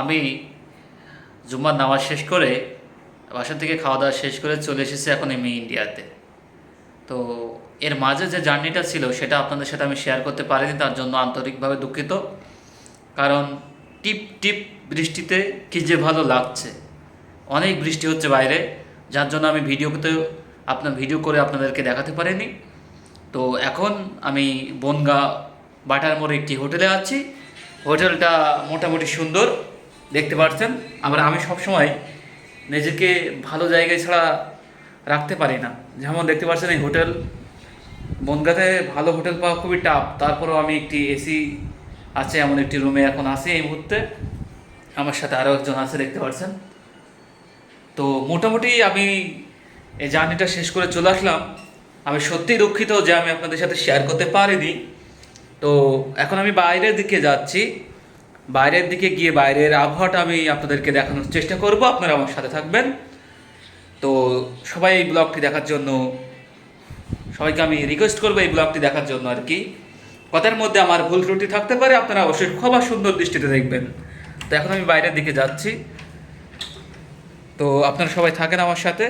আমি জুম্মার নামাজ শেষ করে বাসা থেকে খাওয়া দাওয়া শেষ করে চলে এসেছি এখন আমি ইন্ডিয়াতে। তো এর মাঝে যে জার্নিটা ছিল সেটা আপনাদের সাথে আমি শেয়ার করতে পারিনি, তার জন্য আন্তরিকভাবে দুঃখিত। কারণ টিপ টিপ বৃষ্টিতে কী যে ভালো লাগছে, অনেক বৃষ্টি হচ্ছে বাইরে, যার জন্য আমি ভিডিও করে আপনাদেরকে দেখাতে পারিনি। তো এখন আমি বনগাঁ বাটার মোড়ে একটি হোটেলে আছি। হোটেলটা মোটামুটি সুন্দর, দেখতে পাচ্ছেন। আবার আমি সবসময় নিজেকে ভালো জায়গায় ছাড়া রাখতে পারি না। যেমন দেখতে পাচ্ছেন এই হোটেল, বনগাঁতে ভালো হোটেল পাওয়া খুবই টাফ। তারপরেও আমি একটি এসি আছে এমন একটি রুমে এখন আছি এই মুহূর্তে। আমার সাথে আরও একজন আছে, দেখতে পাচ্ছেন। তো মোটামুটি আমি এই জার্নিটা শেষ করে চলে আসলাম। আমি সত্যিই দুঃখিত যে আমি আপনাদের সাথে শেয়ার করতে পারিনি। তো এখন আমি বাইরের দিকে যাচ্ছি। বাইরের দিকে গিয়ে বাইরের আবহাওয়াটা আমি আপনাদেরকে দেখানোর চেষ্টা করব, আপনারা আমার সাথে থাকবেন। তো সবাই এই ব্লগটি দেখার জন্য, সবাইকে আমি রিকোয়েস্ট করবো এই ব্লগটি দেখার জন্য আর কি। কথার মধ্যে আমার ভুল ত্রুটি থাকতে পারে, আপনারা অবশ্যই খুব সুন্দর দৃষ্টিতে দেখবেন। তো এখন আমি বাইরের দিকে যাচ্ছি, তো আপনারা সবাই থাকেন আমার সাথে।